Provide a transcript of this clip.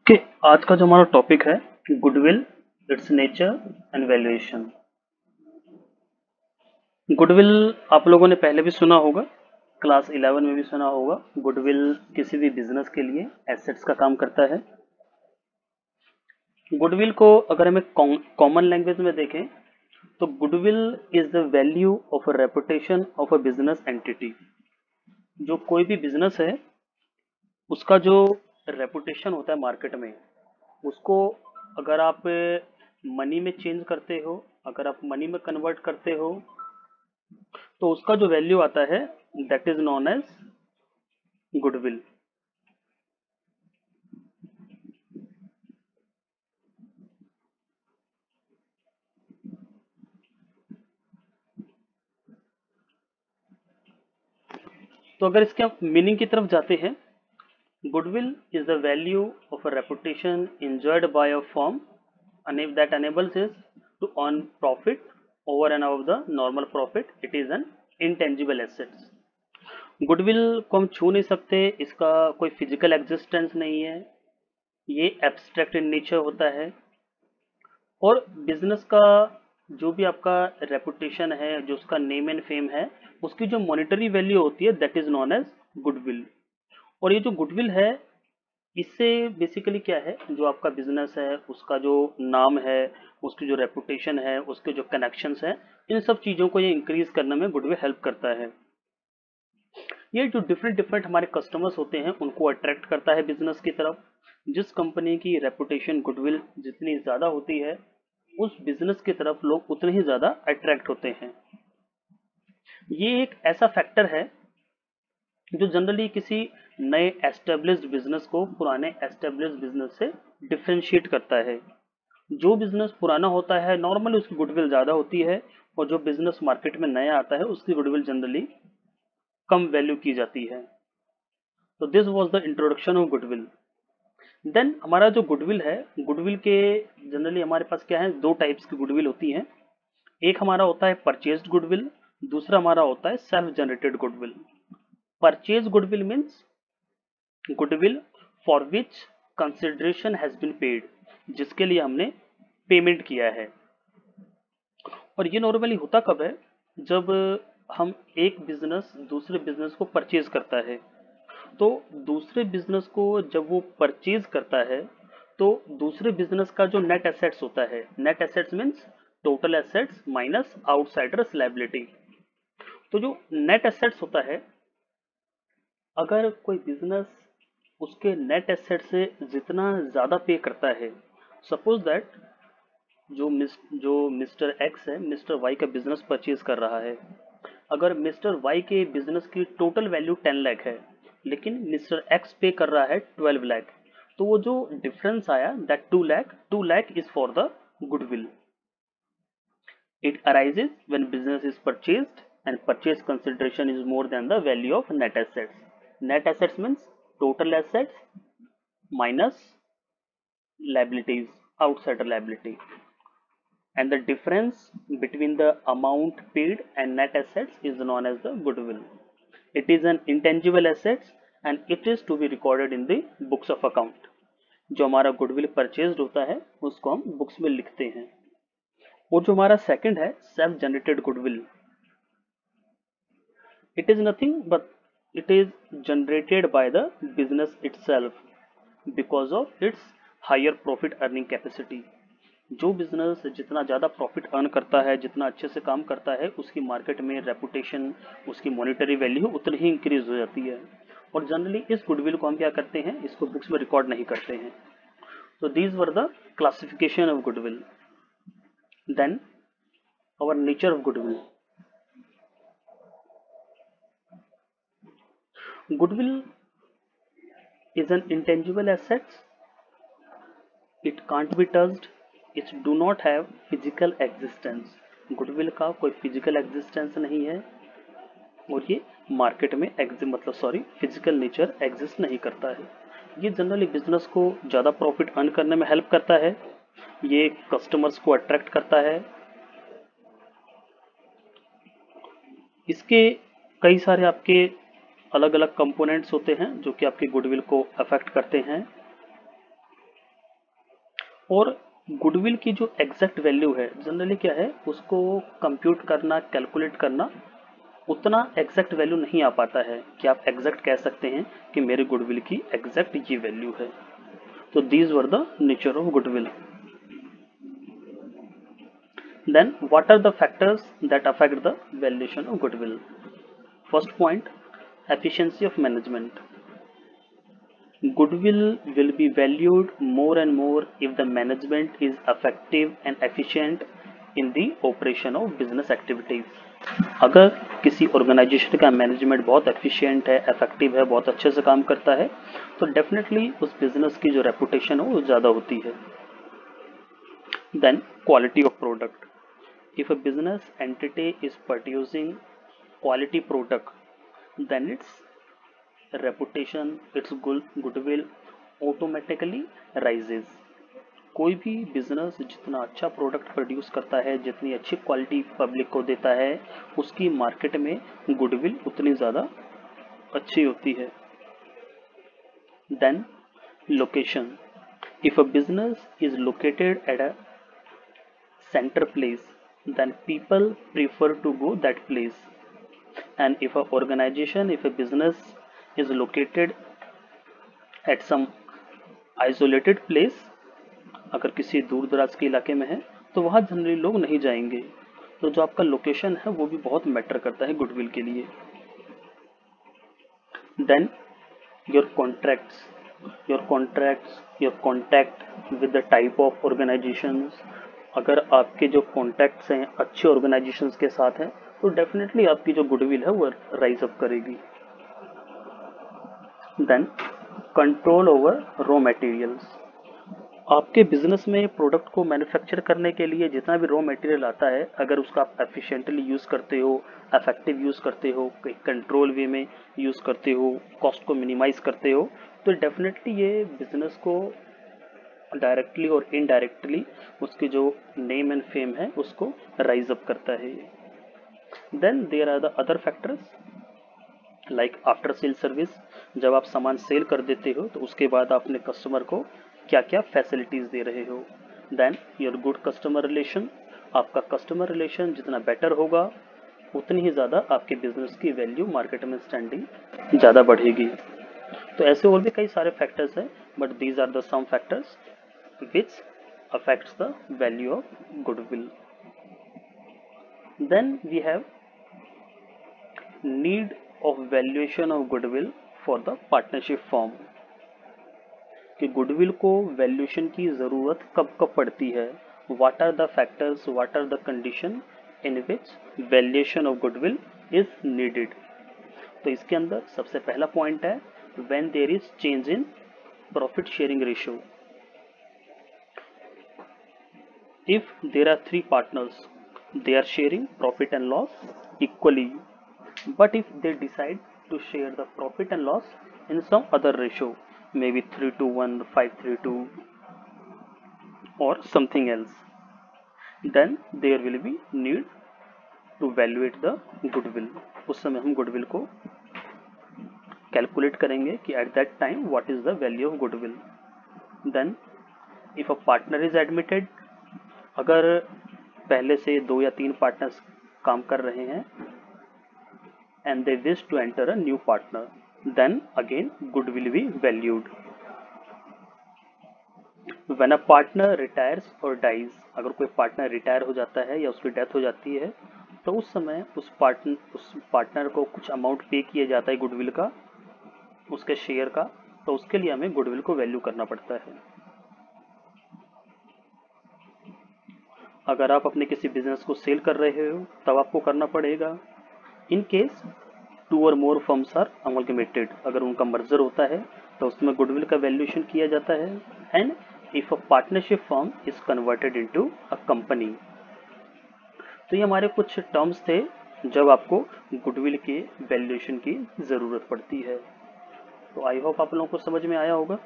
कि आज का जो हमारा टॉपिक है goodwill, it's nature and valuation. Goodwill आप लोगों ने पहले भी सुना होगा, क्लास 11 में भी सुना होगा। गुडविल किसी भी बिजनेस के लिए एसेट्स का काम करता है। गुडविल को अगर हमें कॉमन लैंग्वेज में देखें तो goodwill is the value of a reputation of a business entity. जो कोई भी बिजनेस है उसका जो रेपुटेशन होता है मार्केट में, उसको अगर आप मनी में चेंज करते हो, अगर आप मनी में कन्वर्ट करते हो तो उसका जो वैल्यू आता है that is known as goodwill. तो अगर इसके हम मीनिंग की तरफ जाते हैं, goodwill is the value of a reputation enjoyed by a firm that enables it to earn profit over and above the normal profit. It is an intangible assets. Goodwill को हम छू नहीं सकते, इसका कोई फिजिकल एग्जिस्टेंस नहीं है, ये एब्स्ट्रैक्ट इन नेचर होता है। और बिजनेस का जो भी आपका रेपुटेशन है, जो उसका नेम एंड फेम है, उसकी जो मॉनेटरी वैल्यू होती है that is known as goodwill. और ये जो गुडविल है, इससे बेसिकली क्या है, जो आपका बिजनेस है उसका जो नाम है, उसकी जो रेपुटेशन है, उसके जो कनेक्शंस हैं, इन सब चीज़ों को ये इंक्रीज करने में गुडविल हेल्प करता है। ये जो डिफरेंट डिफरेंट हमारे कस्टमर्स होते हैं उनको अट्रैक्ट करता है बिजनेस की तरफ। जिस कंपनी की रेपुटेशन गुडविल जितनी ज़्यादा होती है, उस बिजनेस की तरफ लोग उतने ही ज़्यादा अट्रैक्ट होते हैं। ये एक ऐसा फैक्टर है जो जनरली किसी नए एस्टेब्लिश्ड बिजनेस को पुराने एस्टेब्लिश्ड बिजनेस से डिफरेंशिएट करता है। जो बिजनेस पुराना होता है नॉर्मली उसकी गुडविल ज़्यादा होती है, और जो बिजनेस मार्केट में नया आता है उसकी गुडविल जनरली कम वैल्यू की जाती है। तो this was the introduction of goodwill. Then हमारा जो गुडविल है, गुडविल के जनरली हमारे पास क्या है, दो टाइप्स की गुडविल होती हैं। एक हमारा होता है परचेज्ड गुडविल, दूसरा हमारा होता है self generated goodwill. Purchase goodwill means goodwill for which consideration has been paid, जिसके लिए हमने पेमेंट किया है। और ये नॉर्मली होता कब है, जब हम एक बिजनेस दूसरे बिजनेस को परचेज करता है। तो दूसरे बिजनेस को जब वो परचेज करता है तो दूसरे बिजनेस का जो नेट एसेट्स होता है, net assets means total assets minus outsiders liability. तो जो नेट एसेट्स होता है, अगर कोई बिजनेस उसके नेट एसेट से जितना ज़्यादा पे करता है, सपोज दैट जो मिस्टर एक्स है मिस्टर वाई का बिजनेस परचेज कर रहा है। अगर मिस्टर वाई के बिजनेस की टोटल वैल्यू 10 लाख है, लेकिन मिस्टर एक्स पे कर रहा है 12 लाख, तो वो जो डिफरेंस आया that 2 lakh is for the goodwill. It arises when business is purchased and purchase consideration is more than the value of net assets. Net assets means total assets minus liabilities, outsider liability, and the difference between the amount paid and net assets is known as the goodwill. It is an intangible assets and it is to be recorded in the books of account. जो हमारा goodwill purchased होता है उसको हम books में लिखते हैं। और जो हमारा सेकंड है self generated goodwill, it is nothing but it is generated by the business itself because of its higher profit earning capacity. जो बिजनेस जितना ज़्यादा प्रॉफिट अर्न करता है, जितना अच्छे से काम करता है, उसकी मार्केट में रेपुटेशन, उसकी मॉनेटरी वैल्यू उतनी ही इंक्रीज हो जाती है। और जनरली इस गुडविल को हम क्या करते हैं, इसको बुक्स में रिकॉर्ड नहीं करते हैं। तो these were the classification of goodwill. Then our nature of goodwill. Goodwill is an intangible asset. It can't be touched. It do not have physical existence. Goodwill का कोई physical existence नहीं है, और ये मार्केट में फिजिकल नेचर एग्जिस्ट नहीं करता है। ये जनरली बिजनेस को ज़्यादा प्रॉफिट अर्न करने में हेल्प करता है, ये कस्टमर्स को अट्रैक्ट करता है। इसके कई सारे आपके अलग अलग कंपोनेंट्स होते हैं जो कि आपके गुडविल को अफेक्ट करते हैं। और गुडविल की जो एग्जैक्ट वैल्यू है जनरली क्या है, उसको कंप्यूट करना, कैलकुलेट करना उतना एग्जैक्ट वैल्यू नहीं आ पाता है कि आप एग्जैक्ट कह सकते हैं कि मेरे गुडविल की एग्जैक्ट ये वैल्यू है। तो these were the nature of goodwill. Then what are the factors that affect the valuation of goodwill? First point, efficiency of management. Goodwill will be valued more and more if the management is effective and efficient in the operation of business activities. अगर किसी organisation का management बहुत efficient है, effective है, बहुत अच्छे से काम करता है, तो डेफिनेटली उस बिजनेस की जो रेपुटेशन है वो ज़्यादा होती है। Then quality of product. If a business entity is producing quality product, then its reputation, its goodwill automatically rises. कोई भी बिजनेस जितना अच्छा प्रोडक्ट प्रोड्यूस करता है, जितनी अच्छी क्वालिटी पब्लिक को देता है, उसकी मार्केट में गुडविल उतनी ज़्यादा अच्छी होती है। Then location. If a business is located at a center place, then people prefer to go that place. And if a organization, if a business is located at some isolated place, अगर किसी दूर दराज के इलाके में है तो वहाँ जनरली लोग नहीं जाएंगे। तो जो आपका लोकेशन है वो भी बहुत मैटर करता है गुडविल के लिए। Then your contracts, your contact with the type of organisations. अगर आपके जो कॉन्टैक्ट्स हैं अच्छे ऑर्गेनाइजेशंस के साथ हैं तो डेफिनेटली आपकी जो गुडविल है वो राइज अप करेगी। Then control over raw materials. आपके बिजनेस में प्रोडक्ट को मैन्युफैक्चर करने के लिए जितना भी रॉ मटेरियल आता है, अगर उसका आप एफिशिएंटली यूज़ करते हो, इफेक्टिव यूज़ करते हो, कंट्रोल वे में यूज़ करते हो, कॉस्ट को मिनिमाइज करते हो, तो डेफिनेटली ये बिजनेस को डायरेक्टली और इनडायरेक्टली उसकी जो नेम एंड फेम है उसको राइज अप करता है। Then there are the other factors like after sale service. जब आप सामान सेल कर देते हो तो उसके बाद आपने कस्टमर को क्या क्या फैसिलिटीज़ दे रहे हो। Then your good customer relation. आपका कस्टमर रिलेशन जितना बेटर होगा उतनी ही ज़्यादा आपके बिजनेस की वैल्यू, मार्केट में स्टैंडिंग ज़्यादा बढ़ेगी। तो ऐसे और भी कई सारे फैक्टर्स हैं, but these are the some factors which affects the value of goodwill. Then we have need of valuation of goodwill for the partnership form. कि गुडविल को वैल्यूएशन की ज़रूरत कब कब पड़ती है, what are the factors, what are the condition in which valuation of goodwill is needed. तो इसके अंदर सबसे पहला पॉइंट है when there is change in profit sharing ratio. If there are 3 partners, they are sharing profit and loss equally, but if they decide to share the profit and loss in some other ratio, maybe 3:1, 5:2 or something else, then there will be need to evaluate the goodwill. उस समय हम goodwill को calculate करेंगे कि at that time what is the value of goodwill. Then if a partner is admitted, अगर पहले से 2 या 3 पार्टनर्स काम कर रहे हैं and they wish to enter a new partner, then again goodwill be valued. When a partner retires or dies, अगर कोई पार्टनर रिटायर हो जाता है या उसकी डेथ हो जाती है तो उस समय उस पार्टनर को कुछ अमाउंट पे किया जाता है गुडविल का, उसके शेयर का, तो उसके लिए हमें गुडविल को वैल्यू करना पड़ता है। अगर आप अपने किसी बिजनेस को सेल कर रहे हो तब आपको करना पड़ेगा। इन केस 2 और मोर फर्म्स आर अमलगमेटेड, अगर उनका मर्जर होता है तो उसमें गुडविल का वैल्यूएशन किया जाता है। And if a partnership firm is converted into a company. तो ये हमारे कुछ टर्म्स थे जब आपको गुडविल के वैल्यूएशन की ज़रूरत पड़ती है। तो आई होप आप लोगों को समझ में आया होगा।